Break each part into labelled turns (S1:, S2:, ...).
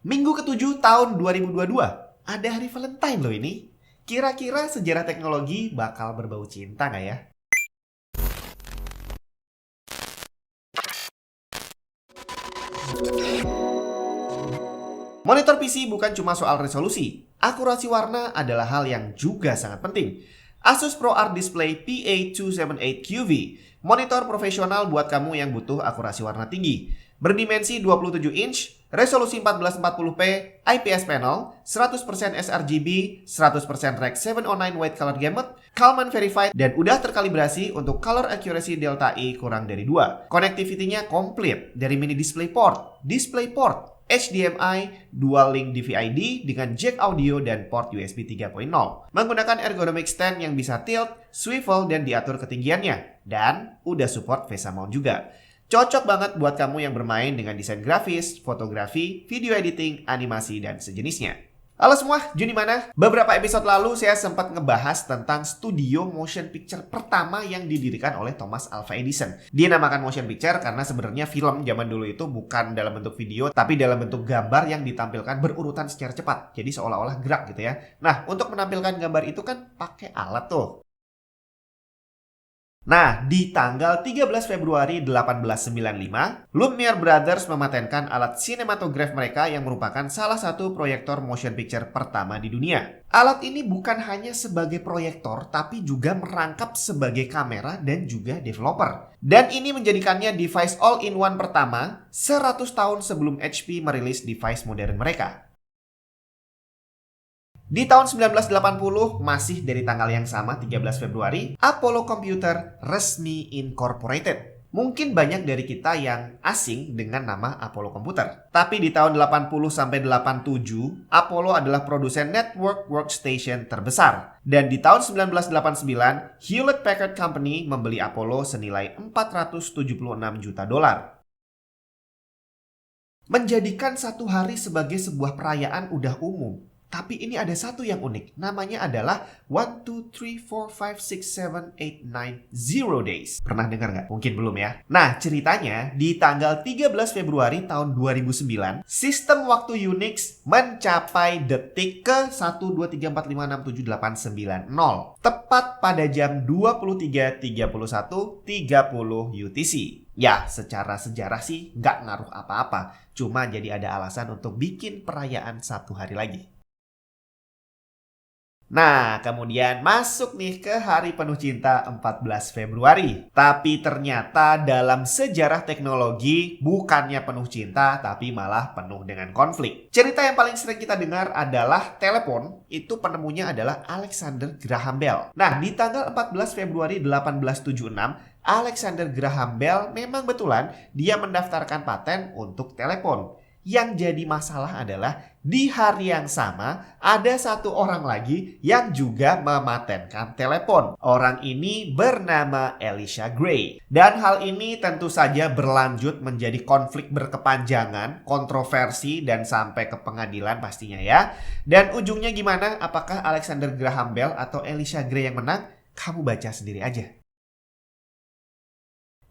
S1: Minggu ke-7 tahun 2022. Ada hari Valentine loh ini. Kira-kira sejarah teknologi bakal berbau cinta nggak ya? Monitor PC bukan cuma soal resolusi. Akurasi warna adalah hal yang juga sangat penting. Asus ProArt Display PA278QV, monitor profesional buat kamu yang butuh akurasi warna tinggi. Berdimensi 27 inch, resolusi 1440p, IPS panel, 100% sRGB, 100% Rec 709 white color gamut, Kalman verified, dan udah terkalibrasi untuk color accuracy delta E kurang dari 2. Connectivity-nya komplit dari mini DisplayPort, HDMI, dual link DVI-D dengan jack audio dan port USB 3.0. Menggunakan ergonomic stand yang bisa tilt, swivel, dan diatur ketinggiannya. Dan udah support VESA mount juga. Cocok banget buat kamu yang bermain dengan desain grafis, fotografi, video editing, animasi, dan sejenisnya. Halo semua, Juni mana? Beberapa episode lalu saya sempat ngebahas tentang studio motion picture pertama yang didirikan oleh Thomas Alva Edison. Dia namakan motion picture karena sebenarnya film zaman dulu itu bukan dalam bentuk video, tapi dalam bentuk gambar yang ditampilkan berurutan secara cepat. Jadi seolah-olah gerak gitu ya. Nah, untuk menampilkan gambar itu kan pakai alat tuh. Nah, di tanggal 13 Februari 1895, Lumiere Brothers mematenkan alat sinematograf mereka yang merupakan salah satu proyektor motion picture pertama di dunia. Alat ini bukan hanya sebagai proyektor, tapi juga merangkap sebagai kamera dan juga developer. Dan ini menjadikannya device all-in-one pertama 100 tahun sebelum HP merilis device modern mereka. Di tahun 1980, masih dari tanggal yang sama 13 Februari, Apollo Computer resmi incorporated. Mungkin banyak dari kita yang asing dengan nama Apollo Computer. Tapi di tahun 80-87, Apollo adalah produsen network workstation terbesar. Dan di tahun 1989, Hewlett Packard Company membeli Apollo senilai $476 juta. Menjadikan satu hari sebagai sebuah perayaan udah umum. Tapi ini ada satu yang unik. Namanya adalah 1, 2, 3, 4, 5, 6, 7, 8, 9, 0 days. Pernah dengar nggak? Mungkin belum ya. Nah, ceritanya di tanggal 13 Februari tahun 2009, sistem waktu Unix mencapai detik ke 1, 2, 3, 4, 5, 6, 7, 8, 9, 0. Tepat pada jam 23.31.30 UTC. Ya, secara sejarah sih nggak ngaruh apa-apa. Cuma jadi ada alasan untuk bikin perayaan satu hari lagi. Nah, kemudian masuk nih ke hari penuh cinta 14 Februari. Tapi ternyata dalam sejarah teknologi bukannya penuh cinta, tapi malah penuh dengan konflik. Cerita yang paling sering kita dengar adalah telepon. Itu penemunya adalah Alexander Graham Bell. Nah, di tanggal 14 Februari 1876, Alexander Graham Bell memang betulan dia mendaftarkan paten untuk telepon. Yang jadi masalah adalah di hari yang sama ada satu orang lagi yang juga mematenkan telepon. Orang ini bernama Elisha Gray. Dan hal ini tentu saja berlanjut menjadi konflik berkepanjangan, kontroversi, dan sampai ke pengadilan pastinya ya. Dan ujungnya gimana? Apakah Alexander Graham Bell atau Elisha Gray yang menang? Kamu baca sendiri aja.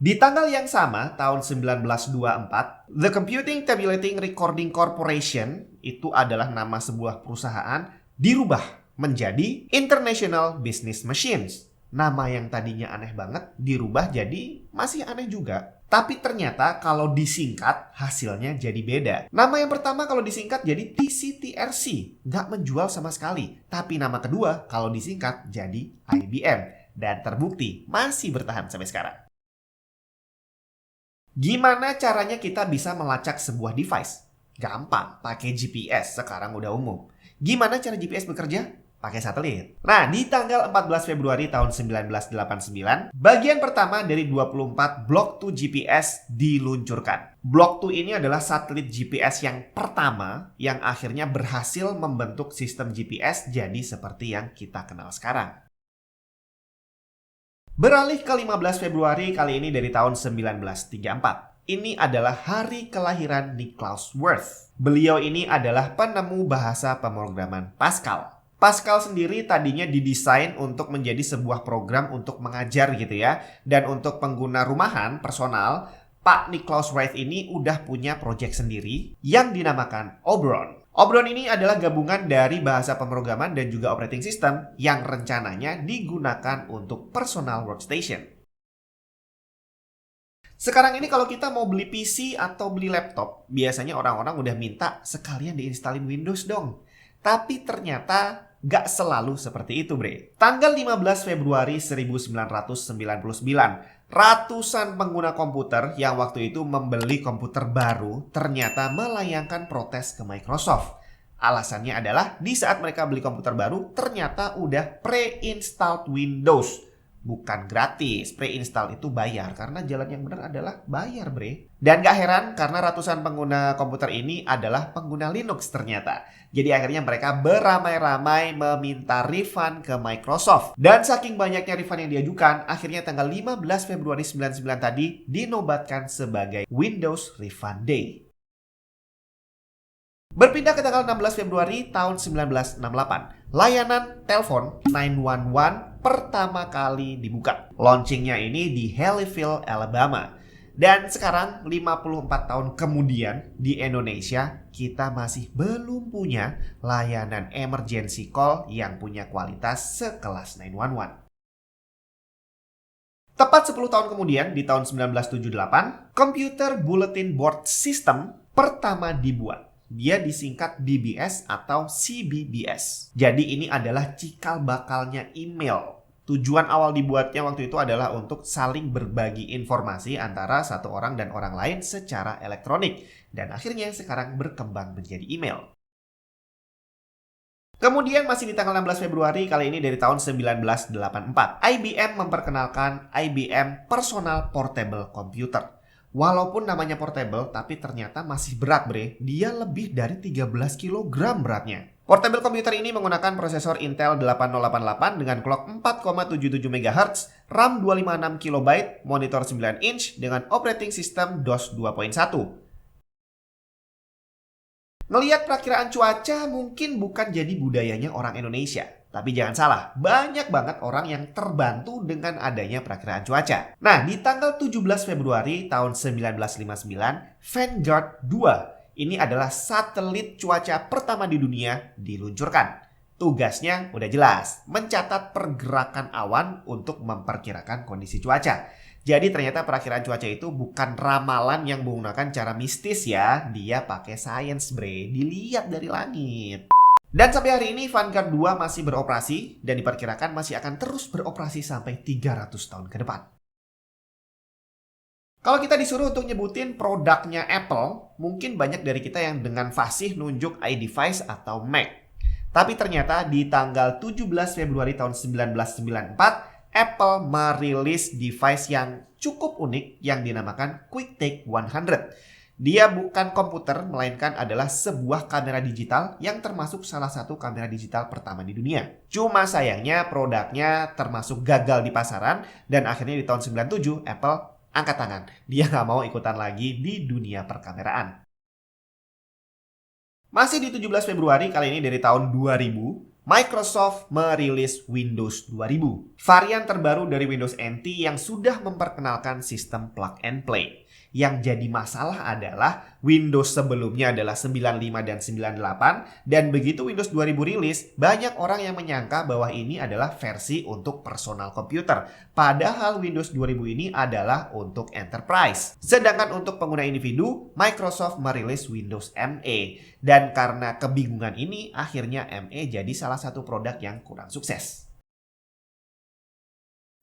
S1: Di tanggal yang sama, tahun 1924, The Computing Tabulating Recording Corporation, itu adalah nama sebuah perusahaan, dirubah menjadi International Business Machines. Nama yang tadinya aneh banget, dirubah jadi masih aneh juga. Tapi ternyata kalau disingkat, hasilnya jadi beda. Nama yang pertama kalau disingkat jadi TCTRC, nggak menjual sama sekali. Tapi nama kedua kalau disingkat jadi IBM. Dan terbukti masih bertahan sampai sekarang. Gimana caranya kita bisa melacak sebuah device? Gampang, pakai GPS, sekarang udah umum. Gimana cara GPS bekerja? Pakai satelit. Nah, di tanggal 14 Februari tahun 1989, bagian pertama dari 24 Block 2 GPS diluncurkan. Block 2 ini adalah satelit GPS yang pertama yang akhirnya berhasil membentuk sistem GPS jadi seperti yang kita kenal sekarang. Beralih ke 15 Februari kali ini dari tahun 1934. Ini adalah hari kelahiran Niklaus Wirth. Beliau ini adalah penemu bahasa pemrograman Pascal. Pascal sendiri tadinya didesain untuk menjadi sebuah program untuk mengajar gitu ya. Dan untuk pengguna rumahan, personal, Pak Nicholas Wright ini udah punya project sendiri yang dinamakan Oberon. Oberon ini adalah gabungan dari bahasa pemrograman dan juga operating system yang rencananya digunakan untuk personal workstation. Sekarang ini kalau kita mau beli PC atau beli laptop, biasanya orang-orang udah minta sekalian diinstalin Windows dong. Tapi ternyata gak selalu seperti itu, bre. Tanggal 15 Februari 1999, ratusan pengguna komputer yang waktu itu membeli komputer baru ternyata melayangkan protes ke Microsoft. Alasannya adalah di saat mereka beli komputer baru ternyata udah pre-installed Windows. Bukan gratis, pre-install itu bayar karena jalan yang benar adalah bayar, bre. Dan gak heran karena ratusan pengguna komputer ini adalah pengguna Linux ternyata. Jadi akhirnya mereka beramai-ramai meminta refund ke Microsoft. Dan saking banyaknya refund yang diajukan, akhirnya tanggal 15 Februari 99 tadi dinobatkan sebagai Windows Refund Day. Berpindah ke tanggal 16 Februari tahun 1968, layanan telepon 911 pertama kali dibuka. Launchingnya ini di Haleyville, Alabama. Dan sekarang 54 tahun kemudian di Indonesia kita masih belum punya layanan emergency call yang punya kualitas sekelas 911. Tepat 10 tahun kemudian di tahun 1978, Computer Bulletin Board System pertama dibuat. Dia disingkat DBS atau CBBS. Jadi ini adalah cikal bakalnya email. Tujuan awal dibuatnya waktu itu adalah untuk saling berbagi informasi antara satu orang dan orang lain secara elektronik. Dan akhirnya sekarang berkembang menjadi email. Kemudian masih di tanggal 16 Februari kali ini dari tahun 1984. IBM memperkenalkan IBM Personal Portable Computer. Walaupun namanya portable, tapi ternyata masih berat, bre. Dia lebih dari 13 kg beratnya. Portable computer ini menggunakan prosesor Intel 8088 dengan clock 4,77 MHz, RAM 256 KB, monitor 9 inch dengan operating system DOS 2.1. Ngelihat perakiraan cuaca mungkin bukan jadi budayanya orang Indonesia. Tapi jangan salah, banyak banget orang yang terbantu dengan adanya perakiraan cuaca. Nah, di tanggal 17 Februari tahun 1959, Vanguard 2, ini adalah satelit cuaca pertama di dunia, diluncurkan. Tugasnya udah jelas, mencatat pergerakan awan untuk memperkirakan kondisi cuaca. Jadi ternyata perakiraan cuaca itu bukan ramalan yang menggunakan cara mistis ya, dia pakai sains, bre, dilihat dari langit. Dan sampai hari ini Vanguard 2 masih beroperasi dan diperkirakan masih akan terus beroperasi sampai 300 tahun ke depan. Kalau kita disuruh untuk nyebutin produknya Apple, mungkin banyak dari kita yang dengan fasih nunjuk iDevice atau Mac. Tapi ternyata di tanggal 17 Februari tahun 1994, Apple merilis device yang cukup unik yang dinamakan QuickTake 100. Dia bukan komputer, melainkan adalah sebuah kamera digital yang termasuk salah satu kamera digital pertama di dunia. Cuma sayangnya produknya termasuk gagal di pasaran dan akhirnya di tahun 97 Apple angkat tangan. Dia nggak mau ikutan lagi di dunia perkameraan. Masih di 17 Februari kali ini dari tahun 2000, Microsoft merilis Windows 2000. Varian terbaru dari Windows NT yang sudah memperkenalkan sistem plug and play. Yang jadi masalah adalah Windows sebelumnya adalah 95 dan 98 dan begitu Windows 2000 rilis, banyak orang yang menyangka bahwa ini adalah versi untuk personal computer. Padahal Windows 2000 ini adalah untuk enterprise. Sedangkan untuk pengguna individu, Microsoft merilis Windows ME. Dan karena kebingungan ini, akhirnya ME jadi salah satu produk yang kurang sukses.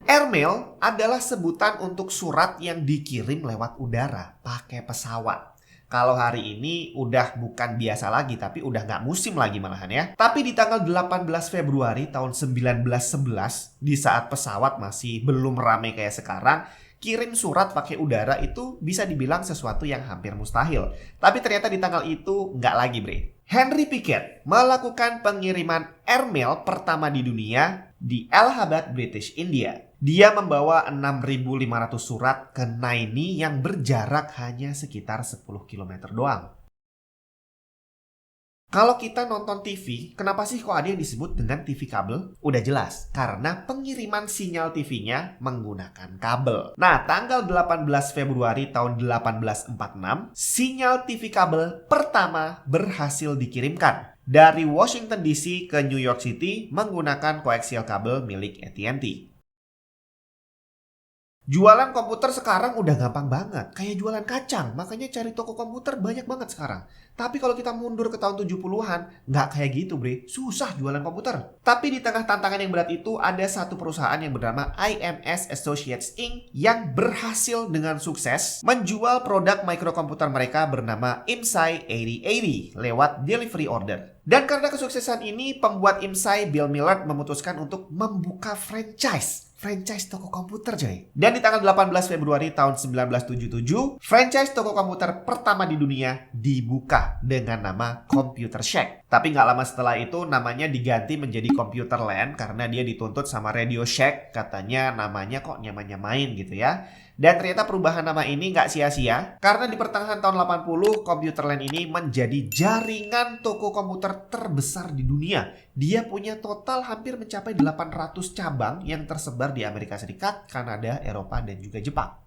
S1: Airmail adalah sebutan untuk surat yang dikirim lewat udara pakai pesawat. Kalau hari ini udah bukan biasa lagi, tapi udah nggak musim lagi malahan ya. Tapi di tanggal 18 Februari tahun 1911, di saat pesawat masih belum ramai kayak sekarang, kirim surat pakai udara itu bisa dibilang sesuatu yang hampir mustahil. Tapi ternyata di tanggal itu nggak lagi, bre. Henry Pickett melakukan pengiriman airmail pertama di dunia di Allahabad, British India. Dia membawa 6.500 surat ke Naini yang berjarak hanya sekitar 10 km doang. Kalau kita nonton TV, kenapa sih kok ada yang disebut dengan TV kabel? Udah jelas, karena pengiriman sinyal TV-nya menggunakan kabel. Nah, tanggal 18 Februari tahun 1846, sinyal TV kabel pertama berhasil dikirimkan dari Washington DC ke New York City menggunakan koaksial kabel milik AT&T. Jualan komputer sekarang udah gampang banget, kayak jualan kacang, makanya cari toko komputer banyak banget sekarang. Tapi kalau kita mundur ke tahun 70-an, nggak kayak gitu bre, susah jualan komputer. Tapi di tengah tantangan yang berat itu, ada satu perusahaan yang bernama IMS Associates Inc. yang berhasil dengan sukses menjual produk mikrokomputer mereka bernama IMSI 8080 lewat delivery order. Dan karena kesuksesan ini, pembuat IMSI Bill Millard memutuskan untuk membuka franchise toko komputer coy. Dan di tanggal 18 Februari tahun 1977, franchise toko komputer pertama di dunia dibuka dengan nama Computer Shack. Tapi nggak lama setelah itu namanya diganti menjadi Computerland karena dia dituntut sama Radio Shack, katanya namanya kok nyamain gitu ya. Dan ternyata perubahan nama ini nggak sia-sia karena di pertengahan tahun 80 Computerland ini menjadi jaringan toko komputer terbesar di dunia. Dia punya total hampir mencapai 800 cabang yang tersebar di Amerika Serikat, Kanada, Eropa, dan juga Jepang.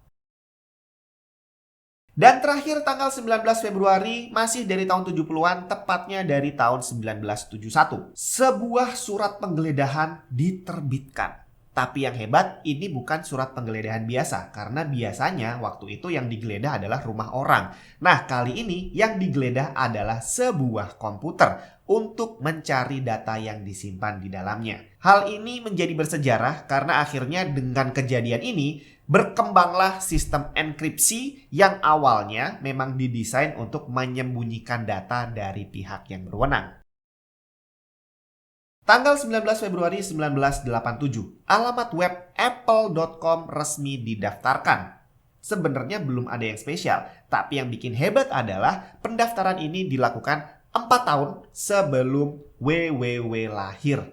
S1: Dan terakhir tanggal 19 Februari masih dari tahun 70-an, tepatnya dari tahun 1971. Sebuah surat penggeledahan diterbitkan. Tapi yang hebat, ini bukan surat penggeledahan biasa, karena biasanya waktu itu yang digeledah adalah rumah orang. Nah, kali ini yang digeledah adalah sebuah komputer untuk mencari data yang disimpan di dalamnya. Hal ini menjadi bersejarah karena akhirnya dengan kejadian ini, berkembanglah sistem enkripsi yang awalnya memang didesain untuk menyembunyikan data dari pihak yang berwenang. Tanggal 19 Februari 1987, alamat web apple.com resmi didaftarkan. Sebenarnya belum ada yang spesial, tapi yang bikin hebat adalah pendaftaran ini dilakukan 4 tahun sebelum WWW lahir.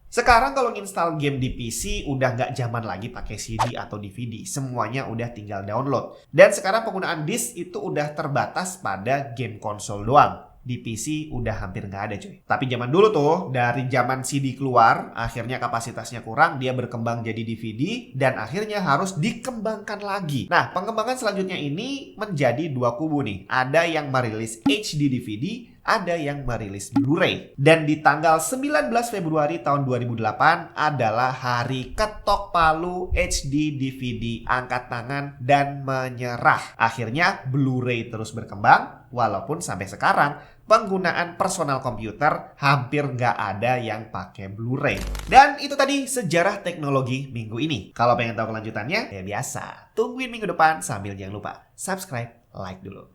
S1: Sekarang kalau install game di PC udah nggak zaman lagi pakai CD atau DVD, semuanya udah tinggal download. Dan sekarang penggunaan disk itu udah terbatas pada game konsol doang. Di PC udah hampir nggak ada cuy. Tapi zaman dulu tuh, dari zaman CD keluar, akhirnya kapasitasnya kurang, dia berkembang jadi DVD, dan akhirnya harus dikembangkan lagi. Nah, pengembangan selanjutnya ini menjadi dua kubu nih. Ada yang merilis HD DVD, ada yang merilis Blu-ray. Dan di tanggal 19 Februari tahun 2008 adalah hari ketok palu HD DVD angkat tangan dan menyerah. Akhirnya Blu-ray terus berkembang, walaupun sampai sekarang penggunaan personal komputer hampir nggak ada yang pakai Blu-ray. Dan itu tadi sejarah teknologi minggu ini. Kalau pengen tahu kelanjutannya, ya biasa. Tungguin minggu depan sambil jangan lupa subscribe, like dulu.